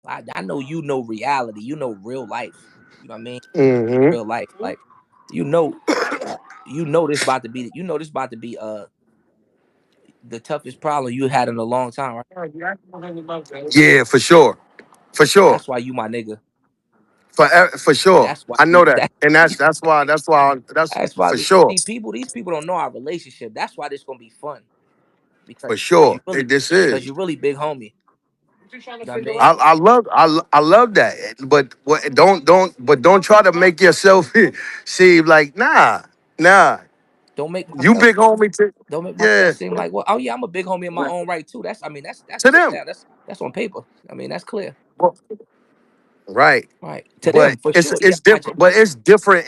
I know you know reality. You know real life. You know what I mean? Mm-hmm. Real life. Like you know, you know this about to be. You know this about to be the toughest problem you had in a long time, right? Yeah, for sure, for sure, That's why you my nigga. for sure. That's why I know that, that and that's that's why for sure, see people. These people don't know our relationship. That's why this gonna be fun for because you sure. really This because is. you really big homie. You know what I mean? I love that, but don't try to make yourself seem like nah. Don't make You myself big homie too. don't make myself Yeah, seem like well. Oh yeah, I'm a big homie in my own right too. That's I mean that's to put them. down. That's on paper. I mean that's clear. Well, right, Right to but them for sure. Yeah, it's I got you. different. But it's different.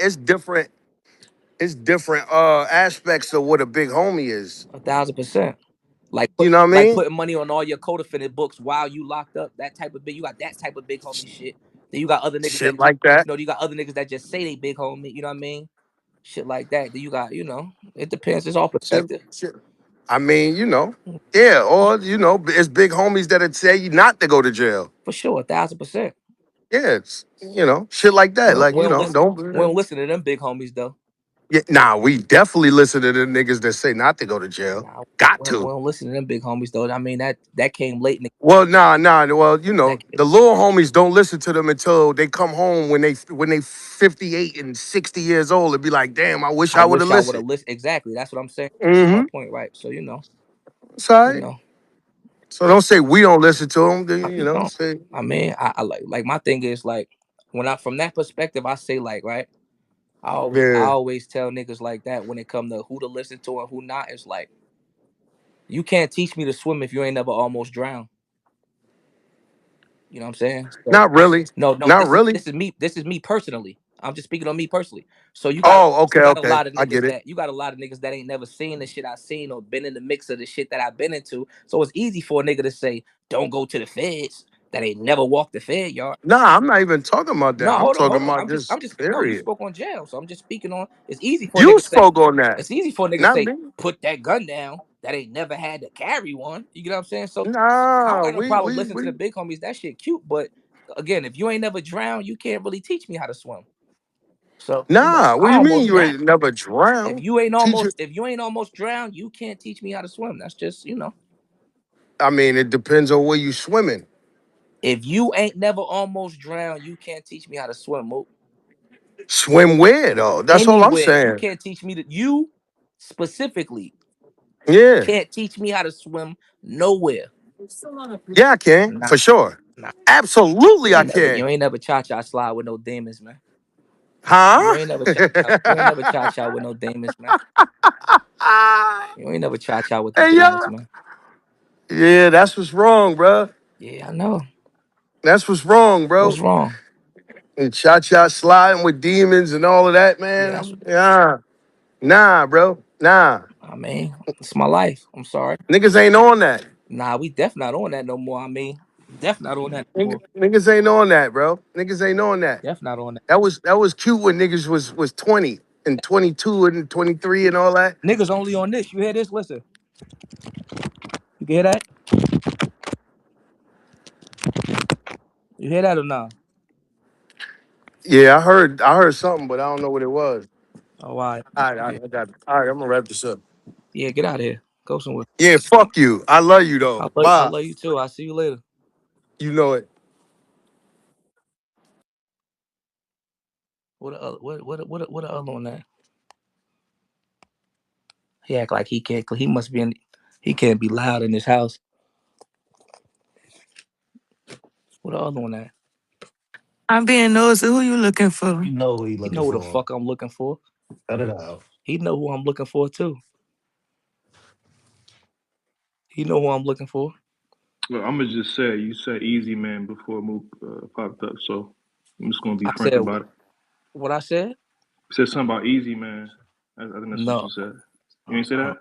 It's different aspects of what a big homie is. 1,000%. You know what I Like mean? putting money on all your co-defendant books while you locked up. That type of big. You got that type of big homie shit. Then you got other niggas that Shit like that. you got other niggas that just say they big homie. You know what I mean? Shit like that. Then you got it depends. It's all Shit, perspective shit. I mean, yeah, or it's big homies that'd say you not to go to jail. for sure. 1,000%. Yeah, it's shit like that. Like We don't listen. We don't. don't listen to them big homies though. Yeah, nah, we definitely listen to the niggas that say not to go to jail. Nah, Got we to. don't listen to them big homies though. I mean that came late in Well, nah. Well, that came, the little homies don't listen to them until they come home when they 58 and 60 years old and be like, damn, I wish I I would have wish I would have listened. listened. Exactly. That's what I'm saying. That's my Mm-hmm. point, right? So It's all you right. know. So don't say we don't listen to them. We don't. Say I mean, I like my thing is like when I from that perspective, I say like right. I yeah. always tell niggas like that when it come to who to listen to and who not. It's like you can't teach me to swim if you ain't never almost drowned. You know what I'm saying? So Not really. no, Not really. this is me. This is me personally. I'm just speaking on me personally. So Oh, okay, you got a okay. lot of I get niggas it. that ain't never seen the shit I seen or been in the mix of the shit that I've been into. So it's easy for a nigga to say, "Don't go to the feds." That ain't never walked the fed yard. Nah, I'm not even talking about that. No, I'm hold talking on. about this I'm just no. You period. spoke on jail, so I'm just speaking on. It's easy for a You nigga to say. spoke on that. It's easy for a nigga to Not say, me. put that gun down. That ain't never had to carry one. You get what I'm saying? So I don't Nah, got no we problem we listening to the we big homies. That shit cute, but again, if you ain't never drowned, you can't really teach me how to swim. So Nah, what I do you mean almost you drowned. ain't never drowned? Teach you. If you ain't almost drowned, you can't teach me how to swim. That's just I mean, it depends on where you swimming. if you ain't never almost drowned, you can't teach me how to swim. Mo. Swim where though? That's all I'm Anywhere you saying. can't teach me to you specifically Yeah. can't teach me how to swim nowhere. Yeah, I can, Nah, for sure. nah. Absolutely I can. You ain't never cha-cha slide with no demons, man. Huh? You ain't never cha-cha with no demons, man. You ain't never cha-cha with the Hey demons, yo. man. Yeah, that's what's wrong, bro. Yeah, I know. That's what's wrong, What's bro. wrong? And cha sliding with demons and all of that, Yeah, man. Yeah. Nah, bro. Nah. I mean, it's my life. I'm sorry. Niggas ain't on that. Nah, we def not on that no more. I mean, def not on that no more. Niggas ain't on that, bro. Niggas ain't on that. Def not on that. That was cute when niggas was 20 and 22 and 23 and all that. Niggas only on this. You hear this? Listen. You can hear that? You hear that or not? Yeah, I heard something, but I don't know what it was. Oh, why? All right, I got it. All right, I'm gonna wrap this up. Yeah, get out of here. Go somewhere. Yeah, fuck you. I love you though. I Bye. love you too. I'll see you later. You know it. What the other one that? He act like he can't. He must be in. He can't be loud in his house. What the other one that? I'm being nosy. Who you looking for? You know who he He looking know who the for. fuck I'm looking for. Cut it out. He know who I'm looking for too. He know who I'm looking for. Well, I'm gonna just say you said Easy Man before Mook popped up, so I'm just gonna be I frank said about it. what I said. You said something about Easy Man. I think that's what No, you said. You I ain't say that?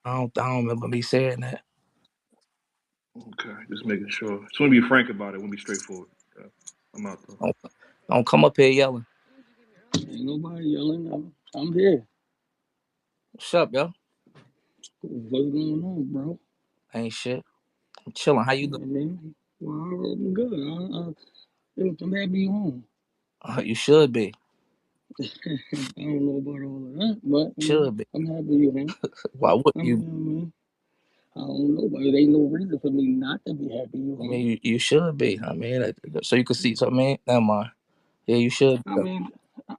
I don't remember me saying that. Okay, just making sure. Just want to be frank about it. Want to be straightforward. Yeah, I'm out though. Don't, don't come up here yelling. Ain't nobody yelling. I'm here. What's up, yo? What's going on, bro? Ain't shit. I'm chilling. How you doing? You know what I mean? Well, I'm good. I'm happy you home. You should be. I don't know about all of that, but Should be. I'm happy you home. Why would I you? mean, I don't know, but it ain't no reason for me not to be happy you I home. mean, you should be. I mean, so you can see. So, I mean, never mind. Yeah, you should. I mean,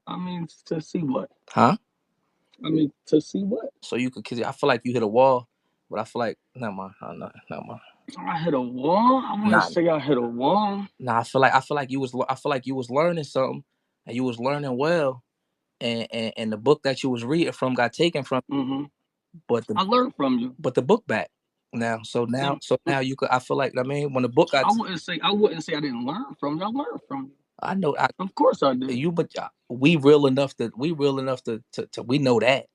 I mean to see what? Huh? I mean to see what? So you could. Cause I feel like you hit a wall, but I feel like never mind. No, never mind. I hit a wall. I wouldn't Nah, say I hit a wall. nah. I feel like you was. I feel like you was learning something, and you was learning well, and the book that you was reading from got taken from. Hmm. But I learned from you. the book back now. Mm, So mm. now you could. I feel like, I mean, when the book got. I wouldn't say I didn't learn from you. I learned from you. I know. Of course I did. But we real enough that we know that.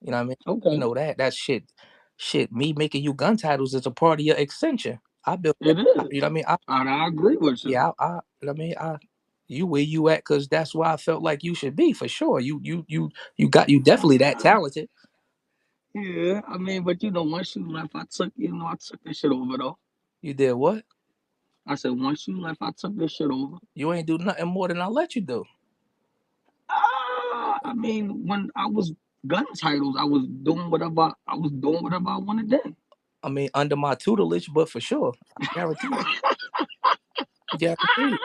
You know what I mean? We Okay, know that shit. Shit, me making you gun titles is a part of your extension. I built that. it is. You know what I mean? I agree with you. Yeah. You know what I mean? You where you at? Cause that's where I felt like you should be for sure. You definitely that talented. Yeah, I mean, but once you left, I took this shit over though. You did what? I said, once you left, I took this shit over. You ain't do nothing more than I let you do. I mean, when I was gun titles, I was doing whatever I wanted then. I mean, under my tutelage, but for sure, I guarantee it. Guaranteed.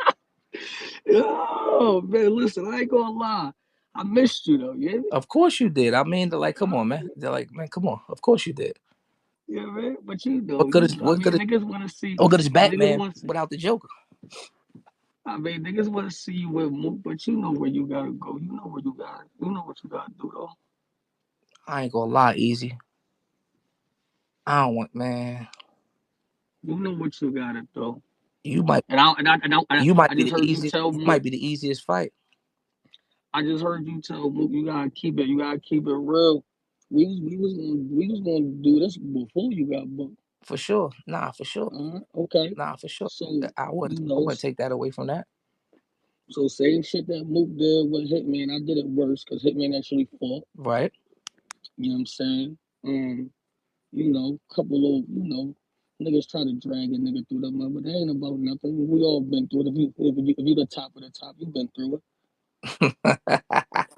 Oh man, listen, I ain't gonna lie. I missed you though, you hear me? Of course you did. I mean, they're like, come on, man. They're like, man, come on. Of course you did. Yeah, man. But I What good mean, is niggas wanna see, what good is niggas Batman wanna see. without the Joker? I mean, niggas wanna see you with Mook, but you know where you gotta go. You know what you gotta do though. I ain't gonna lie, easy. I don't want, man. You know what you gotta do. You might And you might I be just the heard you easiest. tell You Mook. might be the easiest fight I just heard you tell Mook you gotta keep it real. We was gonna do this before you got booked. for sure. Nah, for sure. Okay. Nah, for sure. So I you know, wouldn't take that away from that. so same shit that Mook did with Hitman, I did it worse because Hitman actually fought. Right? You know what I'm saying? And couple of niggas try to drag a nigga through the mud, but that ain't about nothing. We all been through it. If you the top of the top, you been through it.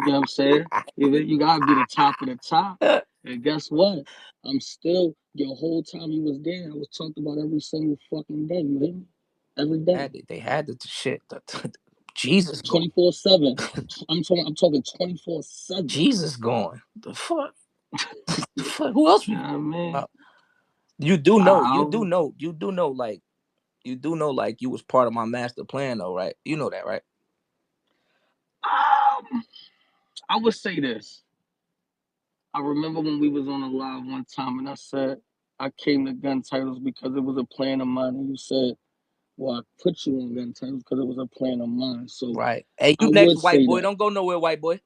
You know what I'm saying? You gotta be the top of the top. And guess what? I'm still your whole time you was there. I was talked about every single fucking day. You hear me? Every day, They had the shit. Jesus going. 24/7. I'm talking 24/7. Jesus going. The fuck? The fuck? Who else You we know what I mean? about? You do know. I, You do know. Like you was part of my master plan, though, right? You know that, right? um, I would say this. I remember when we was on a live one time, and I said I came to gun titles because it was a plan of mine, and you said, "Well, I put you on gun titles because it was a plan of mine." So Right. Hey, I you next, would white say boy. that. Don't go nowhere, white boy.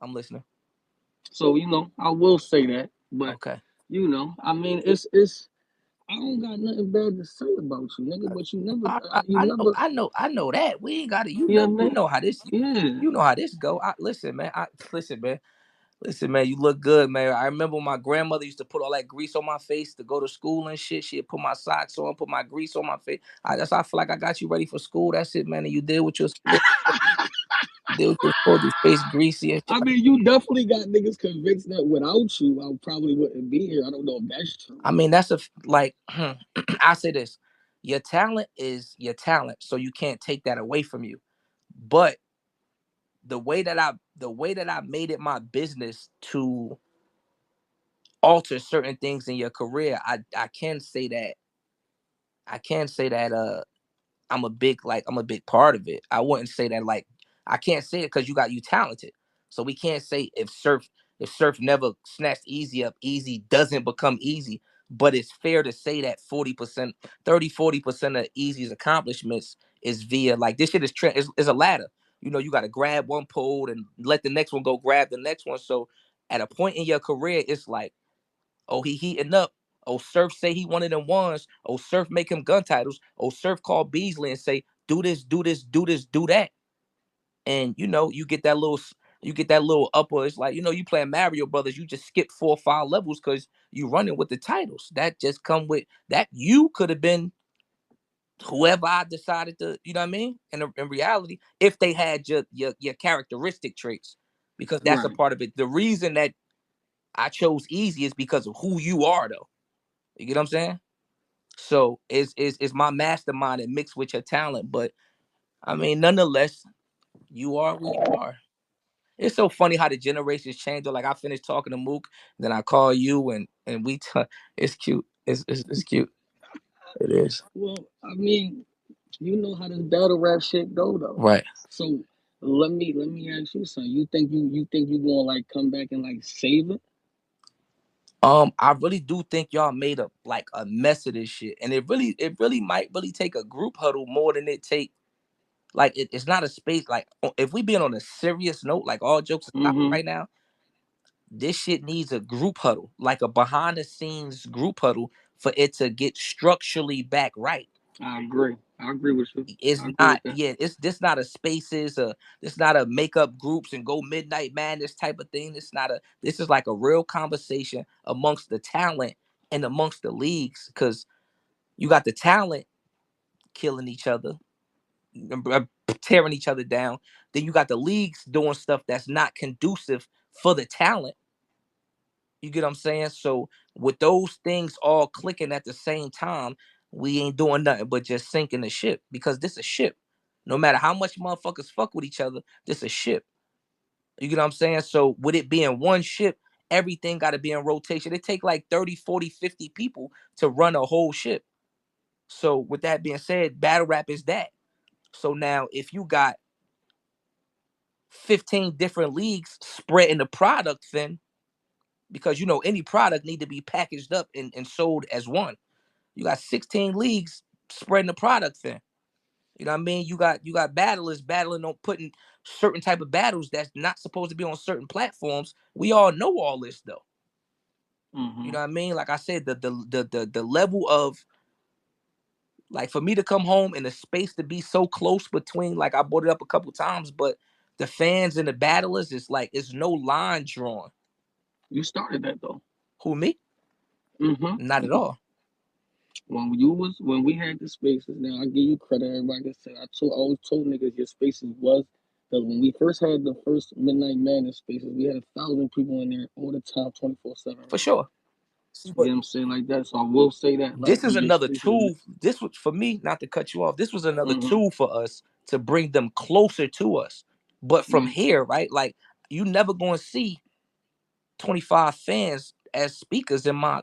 I'm listening. So I will say that. But Okay. I mean, it's. I don't got nothing bad to say about you, nigga. But I know that. We ain't got it. you know what I You mean? know how this. Yeah. You know how this go. Listen, man. Listen, man. Listen, man. You look good, man. I remember my grandmother used to put all that grease on my face to go to school and shit. She'd put my socks on, put my grease on my face. I feel like I got you ready for school. That's it, man. And you did what you're supposed. You did what you're supposed to. Face greasy and shit. I mean, you definitely got niggas convinced that without you, I probably wouldn't be here. I don't know if that's true. I mean, that's like. I say this. Your talent is your talent, so you can't take that away from you. But the way that I made it my business to alter certain things in your career, I can say that I'm a big part of it. I wouldn't say that like I can't say it because you talented. So we can't say if surf never snatched easy up, easy doesn't become easy. But it's fair to say that 40%, 30-40% of easy's accomplishments is via like this shit is a ladder. You got to grab one pole and let the next one go grab the next one. So at a point in your career, it's like, oh, he heating up. Oh, Surf say he one of them ones. Oh, Surf make him gun titles. Oh, Surf call Beasley and say, do this, do this, do this, do that. And you get that little upper. It's like, you playing Mario Brothers, you just skip 4 or 5 levels because you running with the titles. That just come with that you could have been whoever I decided to, you know what I mean? And in reality, if they had your characteristic traits, because that's a Right. part of it. The reason that I chose easy is because of who you are, though. You get what I'm saying? So it's my mastermind and mixed with your talent. But I mean, nonetheless, you are who you are. It's so funny how the generations change. Though, like I finished talking to Mook, then I call you, and it's cute. It's cute. It is. Well, I mean, you know how this battle rap shit go though. Right. So let me ask you something. You think you gonna like come back and like save it? I really do think y'all made a like a mess of this shit, and it really might really take a group huddle more than it take. Like it's not a space. Like if we being on a serious note, like all jokes aside Mm-hmm. right now, this shit needs a group huddle, like a behind the scenes group huddle for it to get structurally back right. I agree. I agree with you. It's I agree not, with that. yeah, it's this not a spaces, this not a make up groups and go midnight madness type of thing. This is like a real conversation amongst the talent and amongst the leagues, because you got the talent killing each other, tearing each other down. Then you got the leagues doing stuff that's not conducive for the talent. You get what I'm saying? So with those things all clicking at the same time, we ain't doing nothing but just sinking the ship, because this a ship. No matter how much motherfuckers fuck with each other, this a ship. You get what I'm saying? So with it being one ship, everything got to be in rotation. It take like 30, 40, 50 people to run a whole ship. So with that being said, battle rap is that. So now if you got 15 different leagues spreading the product thin, because you know any product need to be packaged up and sold as one. You got 16 leagues spreading the product thin. You know what I mean? You got battlers battling on putting certain type of battles that's not supposed to be on certain platforms. We all know all this though. You Mm-hmm. know what I mean? Like I said, the level of, like, for me to come home and the space to be so close between, like I brought it up a couple times, but the fans and the battlers, it's like it's no line drawn. You started that though. Who, me? Mm-hmm. Not at all. When we had the spaces, now I give you credit. Everybody can say I always told niggas your spaces was because when we first had the first Midnight Madness spaces, we had 1,000 people in there all the time, 24/7, For right? sure. See, You but know what I'm saying like that. So I will say that like this is your another spaces. tool. This was for me, not to cut you off. This was another Mm-hmm. tool for us to bring them closer to us. But from Yeah. here, right? Like you never gonna see 25 fans as speakers in my.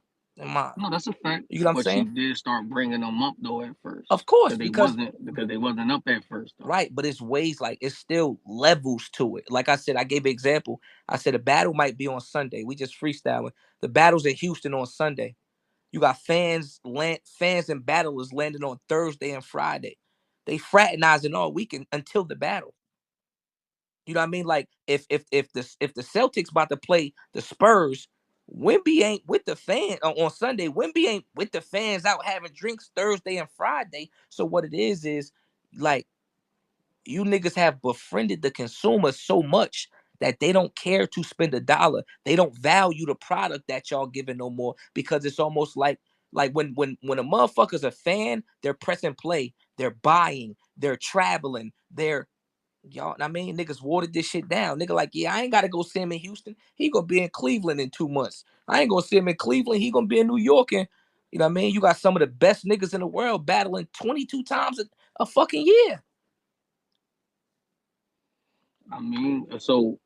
No, that's a fact. You know what I'm But you saying? did start bringing them up though at first, Of course, because because they wasn't up at first though. right, but it's ways, like it's still levels to it. Like I said, I gave an example. I said a battle might be on Sunday. We just freestyling. The battle's in Houston on Sunday. You got fans and battlers landing on Thursday and Friday. They fraternizing all weekend until the battle. You know what I mean? Like if the Celtics about to play the Spurs, Wimby ain't with the fan on Sunday. Wimby ain't with the fans out having drinks Thursday and Friday. So what it is like you niggas have befriended the consumer so much that they don't care to spend a dollar. They don't value the product that y'all giving no more, because it's almost like when a motherfucker's a fan, they're pressing play, they're buying, they're traveling, they're y'all. I mean, niggas watered this shit down. Nigga, like, yeah, I ain't gotta go see him in Houston. He gonna be in Cleveland in 2 months. I ain't gonna see him in Cleveland. He gonna be in New York, and you know what I mean. You got some of the best niggas in the world battling 22 times a fucking year. I mean, so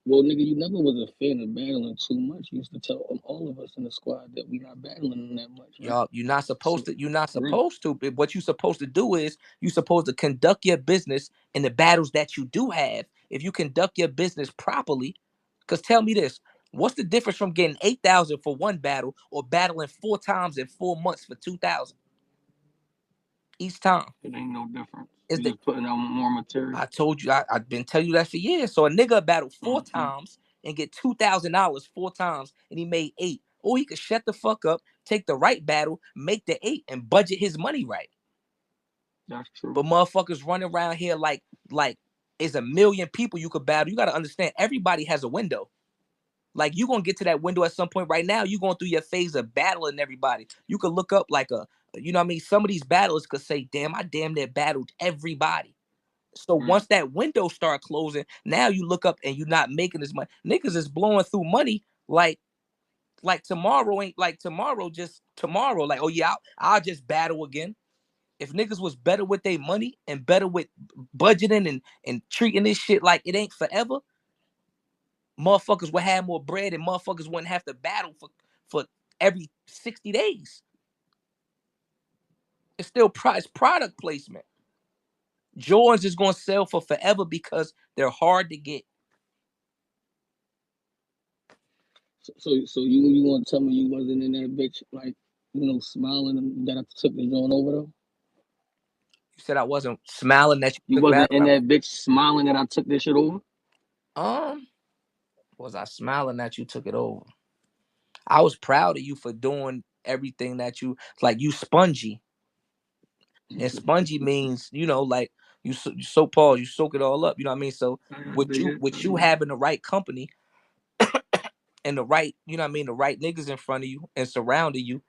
well, nigga, you never was a fan of battling too much. You used to tell all of us in the squad that we not battling them that much, right? Y'all, you're not supposed So, to. You're not right. supposed to. But what you're supposed to do is you're supposed to conduct your business in the battles that you do have. If you conduct your business properly, because tell me this: what's the difference from getting 8,000 for one battle or battling 4 times in 4 months for 2,000 each time? It ain't no difference. Is You the just putting out more material. I told you I've been telling you that for years. So a nigga battled four Mm-hmm. times and get $2,000 4 times, and he made eight. Or he could shut the fuck up, take the right battle, make the eight, and budget his money right. That's true. But motherfuckers running around here like it's a million people you could battle. You gotta understand everybody has a window. Like you gonna get to that window at some point. Right now, you going through your phase of battling everybody. You could look up like You know what I mean? Some of these battlers could say, damn, I damn near battled everybody. So Right. once that window start closing, now you look up and you're not making as much. Niggas is blowing through money like tomorrow ain't like tomorrow, just tomorrow. Like, oh yeah, I'll just battle again. If niggas was better with their money and better with budgeting and treating this shit like it ain't forever, motherfuckers would have more bread and motherfuckers wouldn't have to battle for every 60 days. It's still price product placement. Jordans is gonna sell for forever because they're hard to get. So you want to tell me you wasn't in that bitch like smiling that I took the joint over though? You said I wasn't smiling that you You took wasn't in battle. that bitch smiling that I took this shit over? Um, was I smiling that you took it over? I was proud of you for doing everything that you spongy. And spongy means, like you so pause, you soak it all up. You know what I mean? So I with dig you it. I with you dig it. having the right company and the right, you know what I mean, the right niggas in front of you and surrounding you,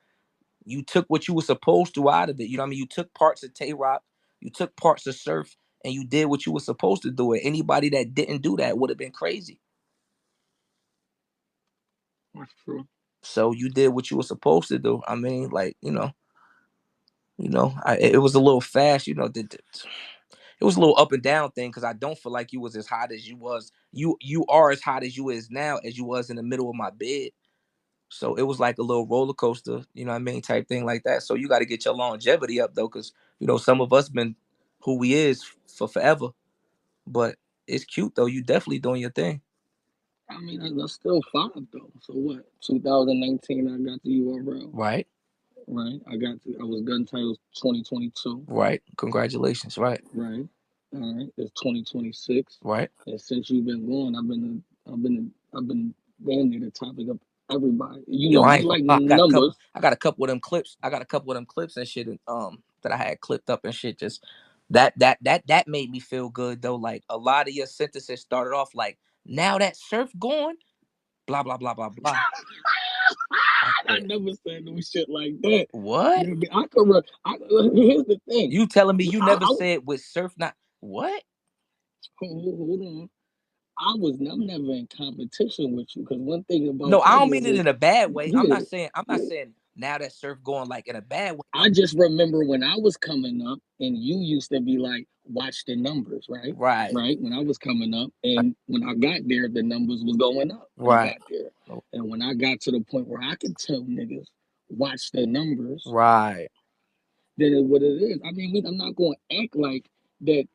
you took what you were supposed to out of it. You know what I mean? You took parts of Tay Rock, you took parts of Surf, and you did what you were supposed to do. It. Anybody that didn't do that would have been crazy. That's true. So you did what you were supposed to do. I mean, like, it was a little fast, it was a little up and down thing because I don't feel like you was as hot as you was. You are as hot as you is now as you was in the middle of my bed. So it was like a little roller coaster, you know what I mean, type thing like that. So you got to get your longevity up though, because some of us been who we is for forever. But it's cute though. You definitely doing your thing. I mean, that's still five though. So what? 2019, I got the URL. Right, Right. I was gun titles 2022. right. Congratulations. Right, Right. All right. It's 2026. right. And since you've been gone, I've been damn near the topic of everybody. I You ain't gonna like lie. numbers. I got a couple of them clips. I got a couple of them clips and shit. That I had clipped up and shit. Just that made me feel good though. Like a lot of your sentences started off like, "Now that surf gone, blah blah blah blah blah." I I said, never said no shit like that. "What? You know what I mean? I could. Here's the thing. You telling me you never I said with surf not what?" hold on. I'm never in competition with you because one thing about No, I don't mean niggas it is in a bad way. I'm yeah, not saying yeah. now that surf going like in a bad way. I just remember when I was coming up and you used to be like, watch the numbers, right? Right, Right? When I was coming up and when I got there, the numbers was going up when I right, got there. And when I got to the point where I could tell niggas, watch the numbers, right, then it what it is. I mean, I'm not going to act like that,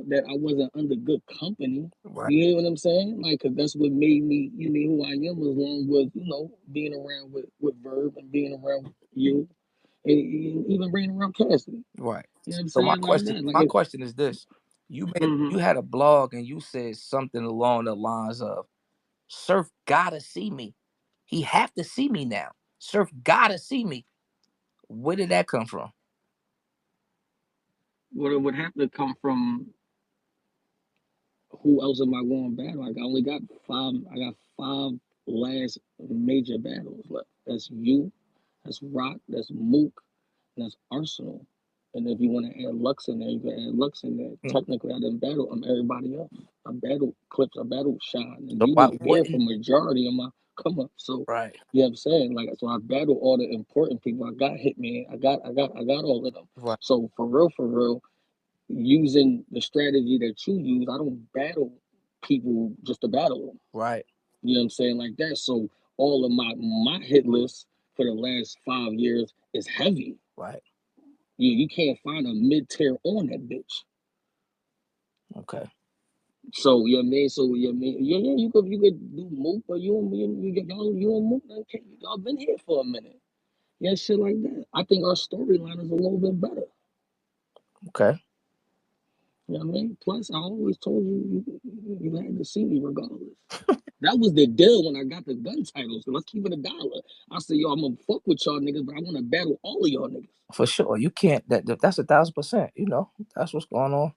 that I wasn't under good company. right. You hear what I'm saying? Like, cause that's what made me, who I am, along with, being around with Verb and being around with you, and even bringing around Cassidy. Right. You know what I'm So my saying? Like question, that. Like, my question is this: mm-hmm. you had a blog and you said something along the lines of, "Surf gotta see me. He have to see me now. Surf gotta see me." Where did that come from? What it would have to come from who else am I going to battle? Like, I only got five. I got five last major battles left. That's you. That's Rock. That's Mook. And that's Arsenal. And if you want to add Lux in there, you can add Lux in there. Mm. Technically, I didn't battle everybody else. I battled Clips. I battled Shine. And So you why was there for wouldn't majority of my come up. So, right, you know what I'm saying? Like, so I battled all the important people. I got Hitman. I got all of them. right, So for real, using the strategy that you use, I don't battle people just to battle them. right, You know what I'm saying? Like that. So all of my hit list for the last 5 years is heavy. right? You can't find a mid tier on that bitch. Okay, So you know what I mean? So you know what I mean? Yeah, you could do Mook, but you and Mook, okay, y'all been here for a minute. Yeah, shit like that. I think our storyline is a little bit better. okay. You know what I mean? Plus, I always told you had to see me regardless. That was the deal when I got the gun titles. Let's keep it $1. I said, yo, I'm gonna fuck with y'all niggas, but I want to battle all of y'all niggas. For sure, you can't. That's 1,000%. That's what's going on.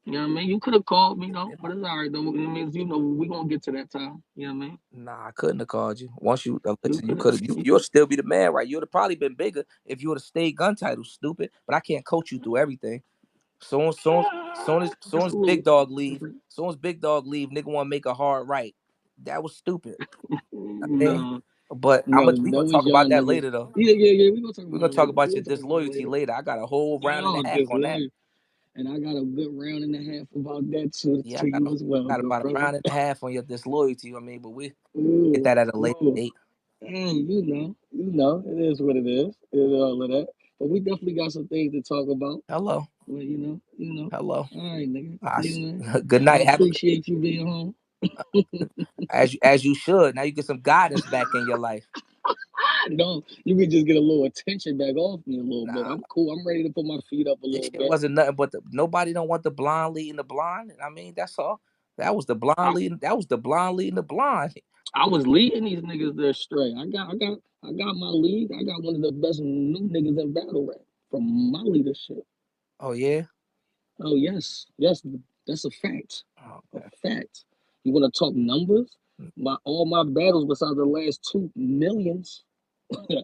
You know what I mean? You could have called me though, but it's all right though. It means we gonna get to that time. You know what I mean? Nah, I couldn't have called you. Once you You listen, you could have. could have. You'll still be the man, right? You'd have probably been bigger if you would have stayed gun title, stupid. But I can't coach you through everything. Soon Just as a Big little Dog leave, different. soon as Big Dog leave, nigga want to make a hard right. That was stupid. I mean, Nah, but no, we that gonna was talk y'all about that niggas. later though. Yeah, yeah, yeah. We gonna talk We're about gonna that talk later. about We your gonna talk about that disloyalty later. later. I got a whole round and Oh, a half on that. disloyal. And I got a good round and a half about that too Yeah, to you as well, got good about a brother. round and a half on your disloyalty. I mean, but we get Ooh, that at a later ooh. date. Hey, it is what it is. It is all of that. But we definitely got some things to talk about. Hello, Well, you know. hello. All right, nigga. I, You know. good I night. Have a good appreciate you being home. as you should. Now you get some guidance back in your life. No, you can just get a little attention back off me a little bit. Nah, I'm cool. I'm ready to put my feet up a this little shit bit. wasn't nothing but nobody don't want the blonde leading the blonde. I mean, that's all. That was the blonde I, leading. That was the blonde leading the blonde. I was leading these niggas there straight. I got my league. I got one of the best new niggas in battle rap from my leadership. Oh yeah. Oh yes, yes, that's a fact. Oh, A okay. fact. You want to talk numbers? All my battles besides the last two millions.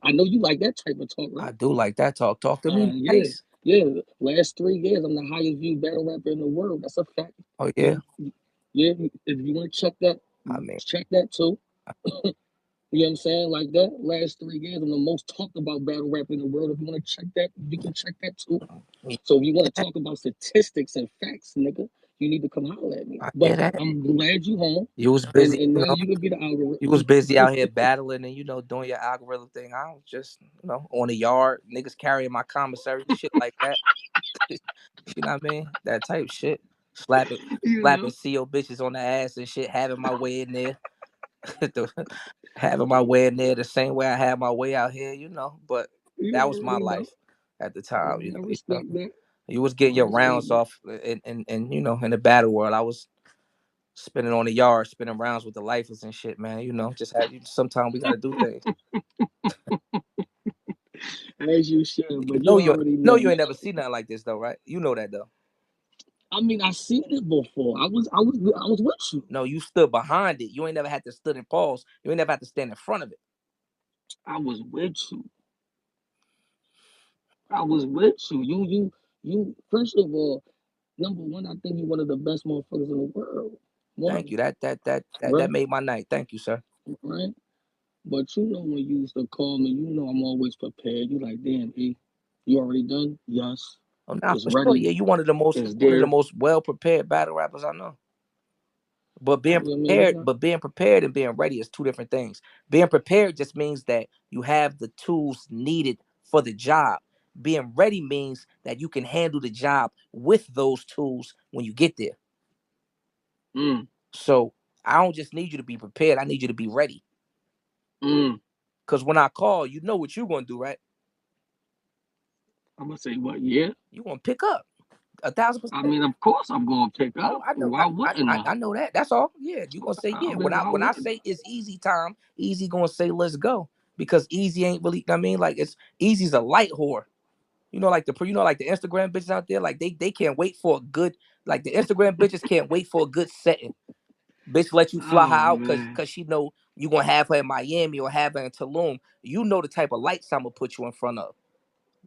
I know you like that type of talk, I right? do like that talk. Talk to me Yeah, nice. yeah. Last 3 years, I'm the highest viewed battle rapper in the world. That's a fact. Oh You yeah. know, yeah. If you want to I mean, check that too. You know what I'm saying? Like that. Last 3 years, I'm the most talked about battle rapper in the world. If you want to check that, you can check that too. So if you want to talk about statistics and facts, nigga, you need to come holler at me. I hear But that. I'm glad you home, You was busy, and now you can be the algorithm. you was busy out here battling and doing your algorithm thing. I was just on the yard, niggas carrying my commissary, shit like that. You know what I mean? That type shit. Slapping, You slapping know, CO bitches on the ass and shit. Having my way in there, having my way in there the same way I had my way out here. But you that was my already know. life at the time. I respect that. You was getting I your respect rounds that. off, and in the battle world, I was spinning on the yard, spinning rounds with the lifers and shit, man. Just had you. Sometimes we got to do things. As you should, You but know you you already know know. you ain't never seen nothing like this though, right? You know that though. I mean, I seen it before. I was with you. No, you stood behind it. You ain't never had to stood and pause. You ain't never had to stand in front of it. I was with you. I was with you. You. First of all, number one, I think you're one of the best motherfuckers in the world. Thank One, you. That right, made my night. Thank you, sir. right. But you know when you used to call me, you know I'm always prepared. You like, damn, E, you already done? Yes. Oh, nah, It's for sure. ready. Yeah, you It's one of the there. most well prepared battle rappers I know. You know what I mean? We got. Being prepared and being ready is two different things. Being prepared just means that you have the tools needed for the job. Being ready means that you can handle the job with those tools when you get there. Mm, So I don't just need you to be prepared. I need you to be ready. mm. Cause when I call, you know what you're gonna do, right? I'm gonna say what? Yeah. You gonna pick up 1,000%. I mean, of course I'm gonna pick Oh, up. I know. Why wouldn't I? I know that. That's all. Yeah, you gonna say I yeah. mean, why When I wouldn't say it's easy time, easy gonna say let's go because easy ain't really. I mean, like it's easy's a light whore. Like the Instagram bitches out there, like they can't wait for a good. Like the Instagram bitches can't wait for a good setting. Bitch let you I? fly her Oh out man. cause she know you gonna have her in Miami or have her in Tulum. You know the type of lights I'm gonna put you in front of.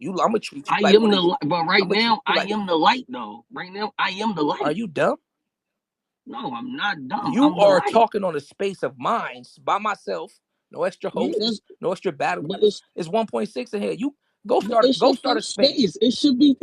I'm gonna treat you I like am one of the these. light, but I'm right gonna treat now you I like. am the light though. Right now I am the Are light. you dumb? No, I'm not dumb. You I'm the are light. talking on a space of minds by myself. No extra Yeah, that's hosts, no extra battle but rappers. It's 1.6 in here. You it's go your start a first space. space. It should be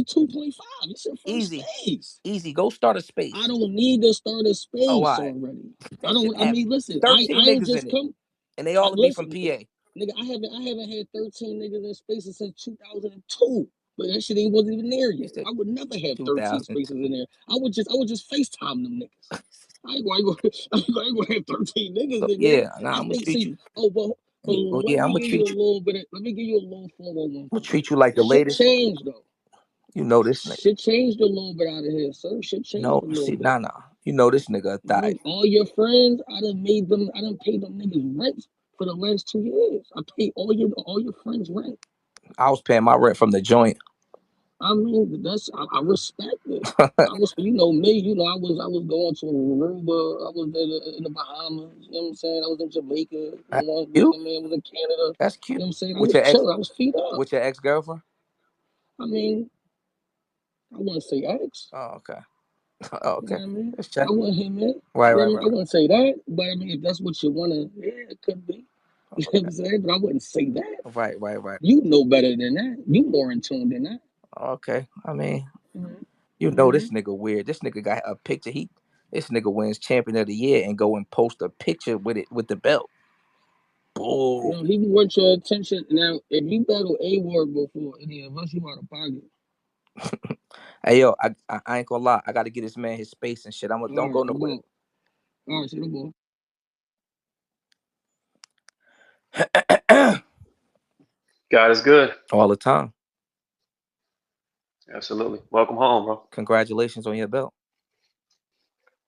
2.5. It's your first Easy. space. Easy. Go start a I space. don't need to start a Oh, all space right. already. I That shit don't. I have mean, listen. 13 I ain't niggas in just it. come. And they all be from Listen, PA. nigga. I haven't had 13 niggas in spaces since 2002. But that shit ain't wasn't even there You yet. said I would never have 13 spaces 2002. in there. I would just FaceTime them niggas. I ain't gonna have 13 niggas So in there. yeah, nah, I I'm gonna think treat see, you. oh but Yeah, well, let yeah, me give you a little bit of, let me give you a little 411 I'm gonna for you. treat you like the Shit latest. changed though. You know this nigga. Shit changed a little bit out of here, sir. Shit changed No, a little see, bit. nah. You know this nigga a thigh. All your friends, I done paid them niggas rent for the last 2 years. I paid all your friends rent. I was paying my rent from the joint. I mean, I respect it. I was, you know me, I was going to Aruba, I was in the Bahamas, you know what I'm saying? I was in Jamaica, That's you know cute. what I mean? I was in Canada, That's you cute. know what I'm saying? I With was your ex, chilling, I was feet up. with your ex girlfriend. I mean, I wouldn't say X, Oh, okay. Oh, you know okay. what I mean? Let's I check. wouldn't hit it. Right, You know right, what I mean? I right. wouldn't say that, but I mean, if that's what you want to, yeah, it could be. You know what I'm saying? But I wouldn't say that. Right, right, right. You know better than that. You more in tune than that. Okay. I mean, Mm-hmm. you know Mm-hmm. this nigga weird. This nigga got a picture. This nigga wins champion of the year and go and post a picture with it with the belt. You Bull. know, he want your attention. Now, if you battle A Ward before any of us, you out of pocket. Hey yo, I ain't gonna lie. I gotta get this man his space and shit. Don't All right, go I'm nowhere. going. All right, see the ball. God is good. All the time. Absolutely. Welcome home, bro. Congratulations on your belt.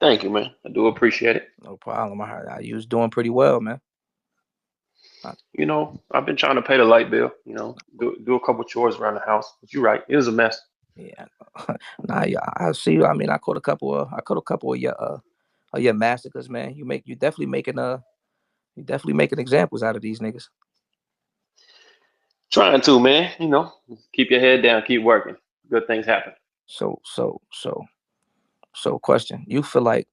Thank you, man. I do appreciate it. No problem. I heard you was doing pretty well, man. I- I've been trying to pay the light bill, do a couple chores around the house. But you're right. It was a mess. yeah. Nah, yeah. I see you. I mean, I caught a couple of your massacres, man. You definitely making examples out of these niggas. Trying to, man. Keep your head down, keep working. Good things happen. So so so question. You feel like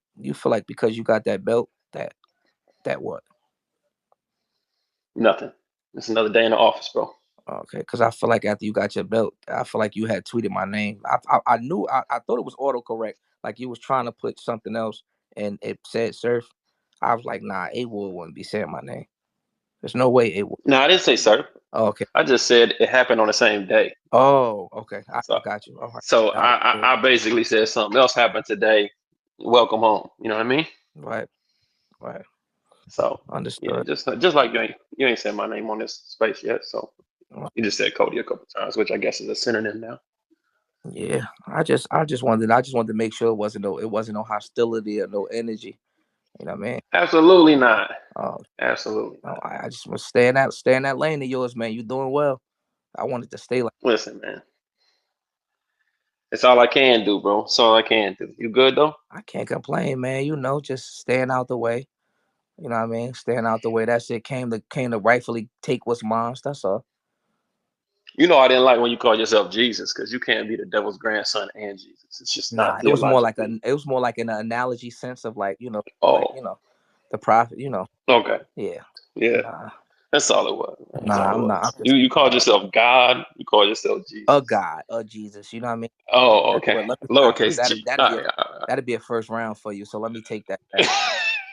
because you got that belt that what? Nothing. It's another day in the office, bro. Okay, because I feel like after you got your belt, I feel like you had tweeted my name. I knew I thought it was autocorrect, like you was trying to put something else and it said surf. I was like, nah, A Wood wouldn't be saying my name. There's no way it would. No, I didn't say sir. Oh, okay. I just said it happened on the same day. Oh, okay. I So, got you. All right. so Got I, it. I, I basically said something else happened today. Welcome home. You know what I mean? Right. Right. So, yeah, Understood. just like you ain't said my name on this space yet. So you just said Cody a couple times, which I guess is a synonym now. Yeah. I just wanted to make sure it wasn't no hostility or no energy. You know what I mean? Absolutely not. Uh, Absolutely no, not. I just was stay in that lane of yours, man. You doing well. I wanted to stay like Listen, man, it's all I can do, bro. It's all I can do. You good though? I can't complain, man. You know, just staying out the way. You know what I mean? Staying out the way. That's it. Came to rightfully take what's mine. That's all. I didn't like when you called yourself Jesus because you can't be the devil's grandson and Jesus. It's just Nah, not theologically. it was more like an analogy sense of Oh, the prophet. okay. Yeah. Yeah, Nah, that's all it was. Man. That's nah. all it I'm not. I'm was. just You called yourself God. You called yourself a Jesus. God, a Jesus. You know what I mean? Oh, okay. But let me stop. Lowercase g. All right, all That'd be a first round for you. So let me take that back.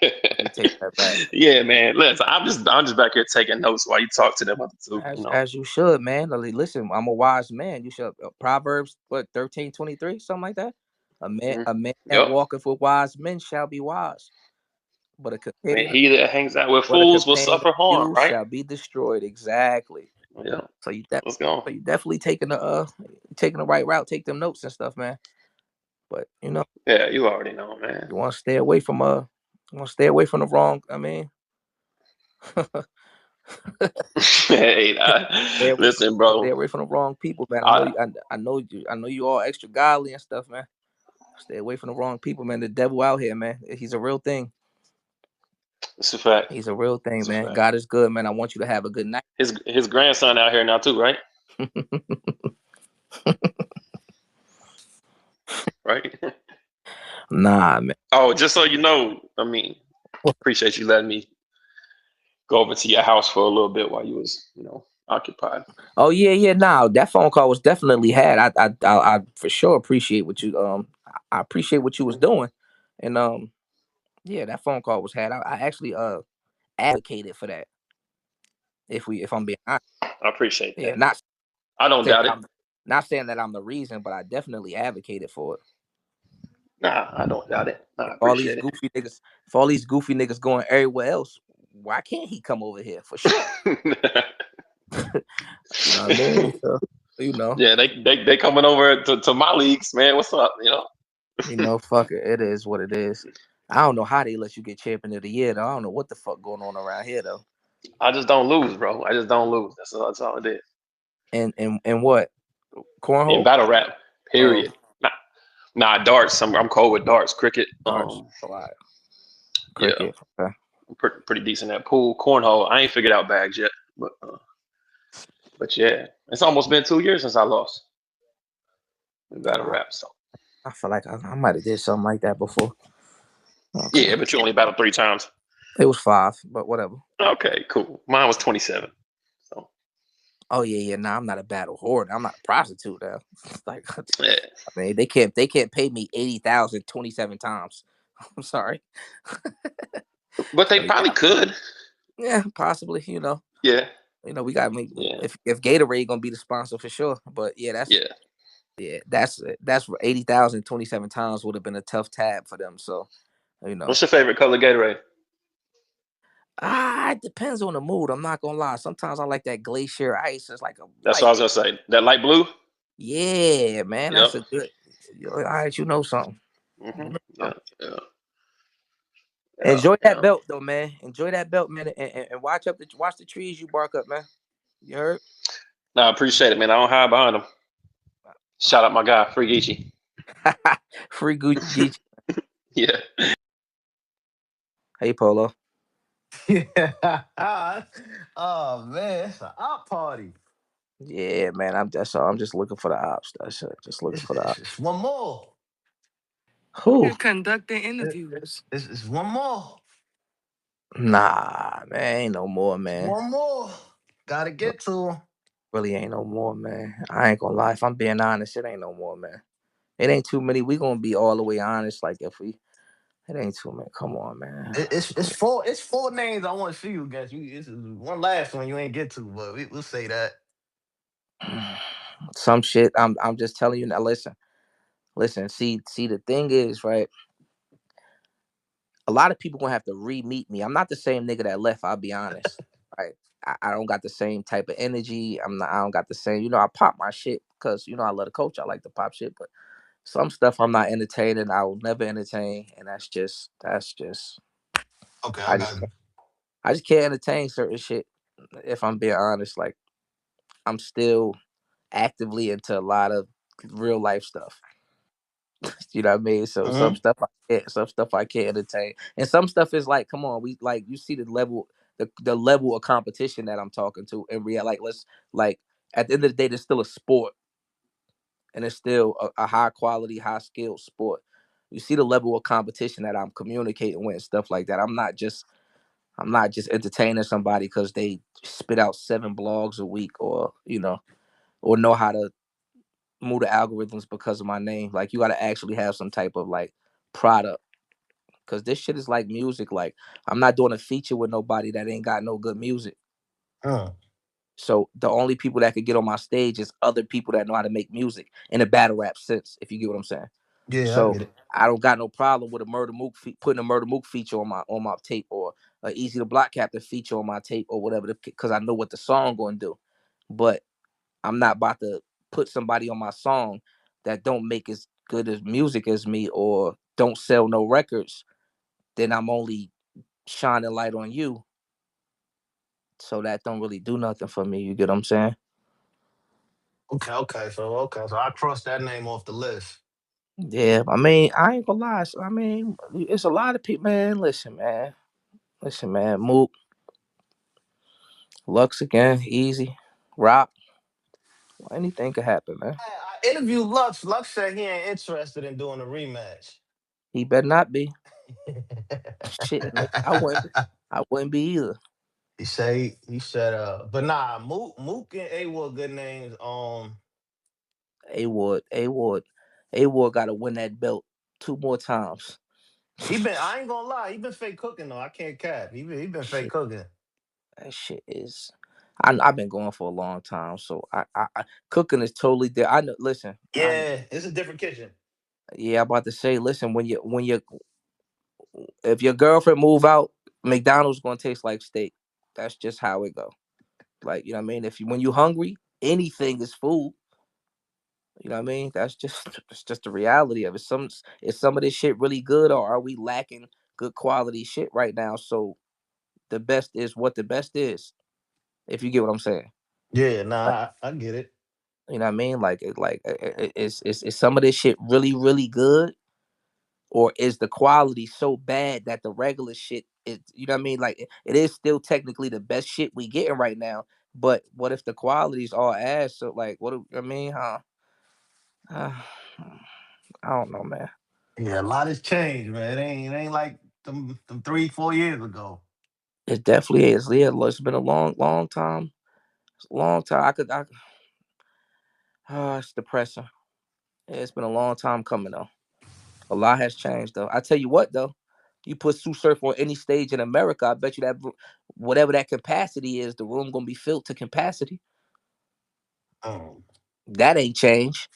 right. Let me take that back. Yeah, man. Listen, I'm just back here taking notes while you talk to them other two. As you should, man. Like, listen, I'm a wise man. You should Proverbs 13:23, something like that. Mhm. A man that Yep. walketh with wise men shall be wise, but And he that hangs out with a fools will companion of suffer harm, fools right? shall be destroyed. Exactly. Yeah. So Let's go. you definitely taking the right route. Take them notes and stuff, man. But Yeah, you already know, man. you want to stay away from you want to stay away from the wrong. I mean, Hey, stay away from listen, bro. the wrong people, man. I, I know you all extra godly and stuff, man. Stay away from the wrong people, man. The devil out here, man. He's a real thing. it's a fact. He's a real thing, It's a man. fact. God is good, man. I want you to have a good night. His grandson out here now too, right? Right. Nah, man. Oh, just so you know, I mean, appreciate you letting me go over to your house for a little bit while you was, occupied. Oh yeah, yeah. Nah, that phone call was definitely had. I for sure appreciate what you I appreciate what you was doing, and yeah, that phone call was had. I actually advocated for that. If I'm being honest, I appreciate yeah, that. I don't saying doubt it. I'm not saying that I'm the reason, but I definitely advocated for it. Nah, I don't doubt it. I All these appreciate goofy niggas, if all these goofy niggas going everywhere else, why can't he come over here for sure? it. You know what I mean? So, you know, Yeah, they coming over to my leagues, man. What's up? fuck it. It is what it is. I don't know how they let you get champion of the year though. I don't know what the fuck going on around here though. I just don't lose, bro. I just don't lose. That's all it is. And what? in Cornhole. battle rap. Oh, Period. Nah, nah, darts. I'm cold with darts. Cricket. darts. A lot. Yeah, Cricket. Okay. I'm pretty decent at pool. Cornhole. I ain't figured out bags yet, but yeah, it's almost been 2 years since I lost in battle I, rap. So I feel like I might have did something like that before. Okay. yeah, but you only battled 3 times. It was 5, but whatever. Okay, cool. Mine was 27. So Oh yeah, yeah. Nah, I'm not a battle whore. I'm not a prostitute now. Like, I yeah, mean, they can't pay me 80,000 27 times. I'm sorry. but they So probably yeah, could. yeah, possibly. Yeah, We got me. yeah, If Gatorade gonna be the sponsor for sure. But yeah, yeah. that's 80,000 27 times would have been a tough tab for them. So you know, What's your favorite color Gatorade? it depends on the mood. I'm not gonna lie. Sometimes I like that glacier ice. It's like a That's what I light. was gonna say. That light blue. Yeah, man, Yep. that's a good. All right, you know something. You know Yeah, something. yeah, yeah, Enjoy that yeah. belt though, man. Enjoy that belt, man, and watch the trees you bark up, man. You heard? No, I appreciate it, man. I don't hide behind them. Shout out my guy, Free Geechee. Free Gucci. Yeah. Hey, Polo. Yeah. Oh man, it's an op party. Yeah, man. That's all. I'm just looking for the ops. That's it. Just looking It's, for the it's, ops. it's one more. Who? You're conducting It- interviews. it's one more. Nah, man. Ain't no more, It's man. one more. Gotta get to him. Really ain't no more, man. I ain't gonna lie. If I'm being honest, it ain't no more, man. It ain't too many. We gonna be all the way honest. Like if we, it ain't too many. Come on, man. It's four names I want to see you against. This is one last one you ain't get to, but we'll say that. Some shit. I'm just telling you now. Listen. See. The thing is, right? A lot of people gonna have to re-meet me. I'm not the same nigga that left. I'll be honest. Right. I don't got the same type of energy. I don't got the same. I pop my shit because I love the coach. I like to pop shit, but some stuff I'm not entertaining. I will never entertain, and that's just. Okay, I I got just you. I just can't entertain certain shit. If I'm being honest, like I'm still actively into a lot of real life stuff. You know what I mean? So Hmm. some stuff I can't entertain, and some stuff is like, come on, we like you see the level of competition that I'm talking to in real. Like like at the end of the day, there's still a sport, and it's still a high quality, high skilled sport. You see the level of competition that I'm communicating with and stuff like that. I'm not just entertaining somebody because they spit out 7 blogs a week, or know how to move the algorithms because of my name. Like you got to actually have some type of like product, because this shit is like music. Like I'm not doing a feature with nobody that ain't got no good music. Hmm. So the only people that could get on my stage is other people that know how to make music in a battle rap sense, if you get what I'm saying. Yeah, I So get it. I don't got no problem with putting a Murder Mook feature on my tape, or a Easy to Block Captain feature on my tape, or whatever, because I know what the song gonna do. But I'm not about to put somebody on my song that don't make as good as music as me, or don't sell no records. Then I'm only shining light on you, so that don't really do nothing for me. You get what I'm saying? Okay, so I crossed that name off the list. Yeah, I mean, I ain't gonna lie. I mean, it's a lot of people, man. Listen, man. Mook, Lux again, easy, Rock. Anything could happen, man. I interviewed Lux. Lux said he ain't interested in doing a rematch. He better not be. Shit, nigga, I wouldn't be either. he said, but nah, Mook and A were good names. A Ward, A Ward got to win that belt 2 more times. I ain't gonna lie, he been fake cooking though. I can't cap. He been fake Shit, cooking. that shit is. I've been going for a long time, so cooking is totally there. I know. Listen, Yeah, it's a different kitchen. yeah, I'm about to say. Listen, if your girlfriend move out, McDonald's gonna taste like steak. That's just how it go. Like you know what I mean. When you hungry, anything is food. You know what I mean? It's just the reality of it. Is some of this shit really good, or are we lacking good quality shit right now? So the best is what the best is. If you get what I'm saying. Yeah, Like, nah, I get it. You know what I mean? Is some of this shit really really good, or is the quality so bad that the regular shit is, you know what I mean? Like it is still technically the best shit we getting right now, but what if the quality's all ass? So like, I mean? Huh? Uh, I don't know, man. Yeah, a lot has changed, man. It ain't like them 3, 4 years ago. It definitely is. Yeah, it's been a long time. It's a long time. It's depressing. Yeah, it's been a long time coming though. A lot has changed though. I tell you what though, you put Sue Surf on any stage in America, I bet you that whatever that capacity is, the room gonna be filled to capacity. Um, That ain't changed.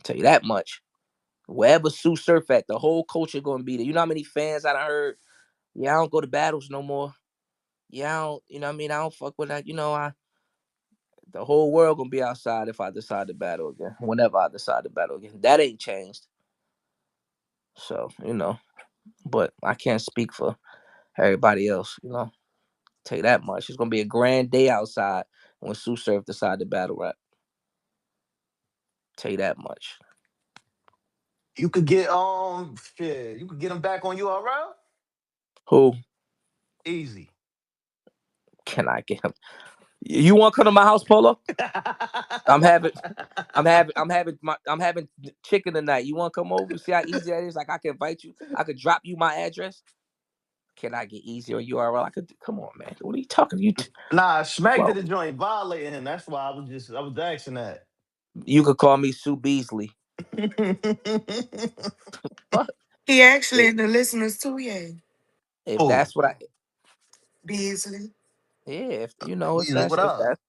Tell you that much. Wherever Sue Surf at, the whole culture gonna be there. You know how many fans I done heard? Yeah, I don't go to battles no more. Yeah, I don't. You know what I mean? I don't fuck with that. You know, I the whole world gonna be outside if I decide to battle again. Whenever I decide to battle again, that ain't changed. So but I can't speak for everybody else. Tell you that much. It's gonna be a grand day outside when Sue Surf decide to battle rap. Tell you that much. you could get shit. You could get him back on URL. Who Easy. can I get him? You want to come to my house, Polo? I'm having, I'm having chicken tonight. You want to come over? See how easy that is? Like I can invite you. I could drop you my address. Can I get easy on URL? I could. Come on, man. What are you talking? Nah, Smack Well, did the joint violating him. That's why I was asking that. you could call me Sue Beasley. Fuck. He actually If, in the listeners too, yeah. if Oh, that's what I, Beasley. yeah. If if Beasley, that's what if up? that's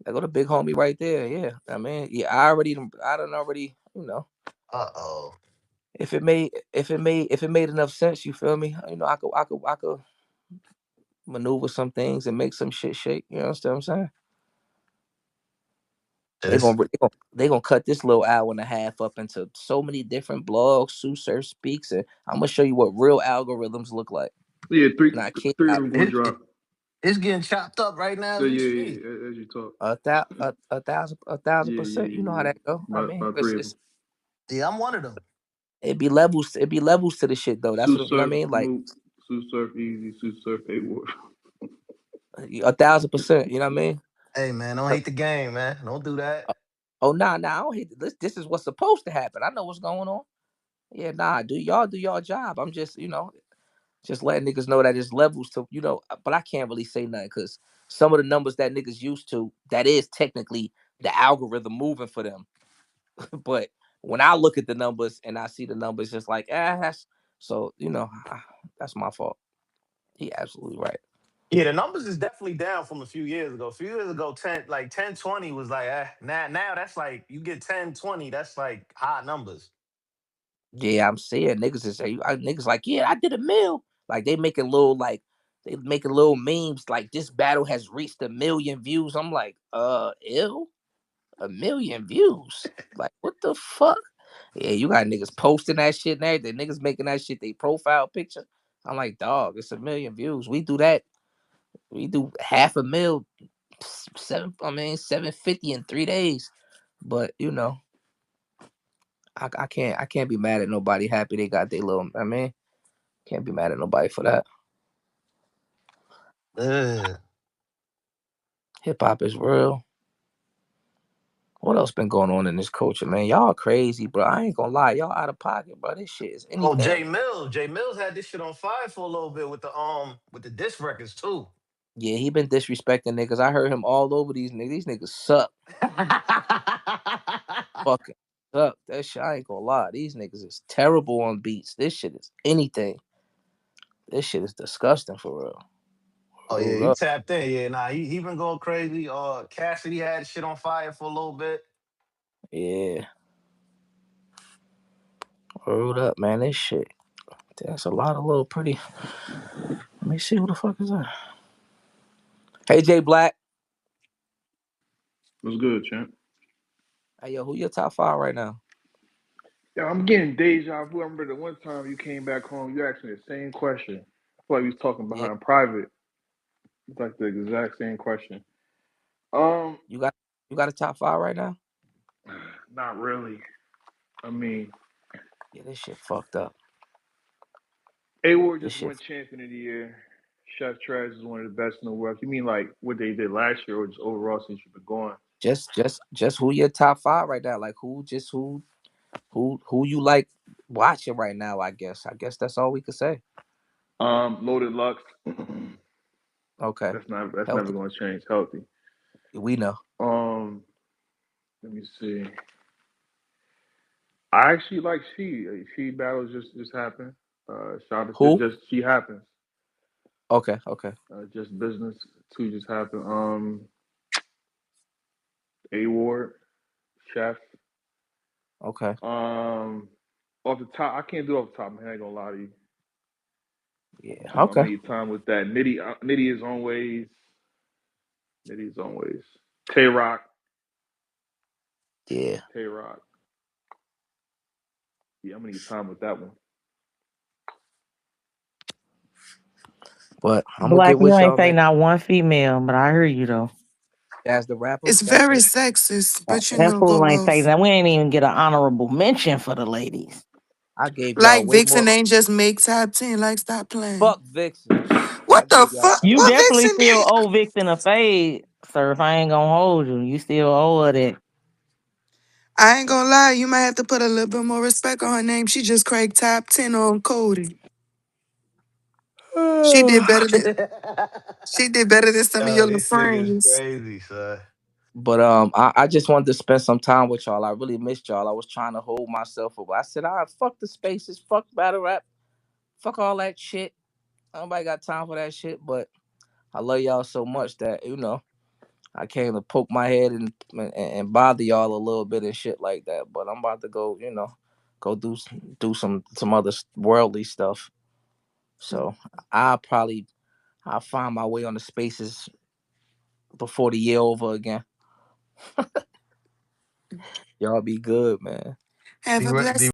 I go to big homie right there. Yeah, I mean, yeah, I don't already, Uh-oh. if it made enough sense, you feel me? I could maneuver some things and make some shit shake. You know what I'm saying? They This gonna they gonna cut this little hour and a half up into so many different blogs. Sue Surf speaks, and I'm gonna show you what real algorithms look like. Yeah, Not kid, three of not them gonna it, drop. it- it's getting chopped up right now Yeah, as we yeah, speak. yeah. As you talk. a thousand Yeah, yeah, percent. You know how yeah. that go. I mean, About three of them. Yeah, I'm one of them. it be levels. It be levels to the shit though. That's Sue what you know what I Surf, mean. Like Moot, Sue Surf, Easy, Sue Surf, A Ward. 1,000%. You know what I mean? Hey man, don't hate the game, man. Don't do that. Uh, Oh nah, I don't hate this. This is what's supposed to happen. I know what's going on. Yeah, nah, do y'all job. I'm just, just letting niggas know that there's levels to, but I can't really say nothing because some of the numbers that niggas used to, that is technically the algorithm moving for them. But when I look at the numbers and I see the numbers, it's like, that's so, that's my fault. He absolutely right. Yeah, the numbers is definitely down from a few years ago. A few years ago, 10 20 was like now that's like you get 10 20. That's like high numbers. Yeah, I'm saying niggas is niggas like, yeah, I did a mill. Like they making little memes like this battle has reached 1 million views. I'm like, ill? 1 million views? Like what the fuck? Yeah, you got niggas posting that shit and everything. Niggas making that shit they profile picture. I'm like, dog, it's 1 million views. We do that. We do half a mil, 750 in 3 days. But I can't be mad at nobody happy they got their little. Can't be mad at nobody for that. Ugh. Hip hop is real. What else been going on in this culture, man? Y'all crazy, bro. I ain't gonna lie, y'all out of pocket, bro. This shit is Oh, anything. Jay Mills had this shit on fire for a little bit with the disc records too. Yeah, he been disrespecting niggas. I heard him all over these niggas. These niggas suck. Fucking suck. That shit, I ain't gonna lie. These niggas is terrible on beats. This shit is anything. This shit is disgusting for real. Oh yeah, Hold you up. tapped in. Yeah, nah, he been going crazy. Cassidy had shit on fire for a little bit. Yeah. Hold up, man. This shit. That's a lot of little pretty. Let me see who the fuck is that. Hey J Black. What's good, champ? Hey yo, who your top five right now? Yeah, I'm getting deja vu. I remember the one time you came back home, you asked me the same question. I feel like we was talking Yeah. behind private. It's like the exact same question. Um, You got you got a top five right now? not really. I mean, Yeah, this shit fucked up. A Ward This just shit won champion of the year. Chef Trash is one of the best in the world. You mean like what they did last year, or just overall since you've been going? just who your top five right now? Like who you like watching right now? I guess. I guess that's all we could say. Loaded Lux. Okay, That's never healthy. going to change. Healthy. We know. Um, let me see. I actually like She battles just happened. Shout out Who? just She happens. Okay, okay. Just business two just happened. A Ward, Chef. Okay. Um, off the top, I can't do it off the top of my head. I ain't gonna lie to you. Yeah. I'm Okay. gonna need time with that. Nitty is always. Nitty is always. Tay Rock, Yeah. Tay Rock. Yeah, I'm gonna need time with that one. But I'm gonna Black, get you with ain't y'all, say man. not one female, but I hear you though. As the rapper, It's that's very it. sexist, That- but that- That fool go ain't say both. that. We ain't even get an honorable mention for the ladies. I gave y'all Like way Vixen more. ain't just make top 10. Like, stop playing. Fuck Vixen. I What the gave y'all. fuck? You What definitely Vixen still did? owe Vixen a fade, sir. If I ain't gonna hold you, you still owe her that. I ain't gonna lie, you might have to put a little bit more respect on her name. She just cracked top 10 on Cody. She did better than she did better than some of Yo, your little these niggas friends. crazy, son. But I just wanted to spend some time with y'all. I really missed y'all. I was trying to hold myself up. I said, "I fuck the spaces, fuck battle rap, fuck all that shit. Nobody got time for that shit." But I love y'all so much that I came to poke my head and bother y'all a little bit and shit like that. But I'm about to go, go do some other worldly stuff. So I'll probably I'll find my way on the spaces before the year over again. Y'all be good, man. Have a D blessed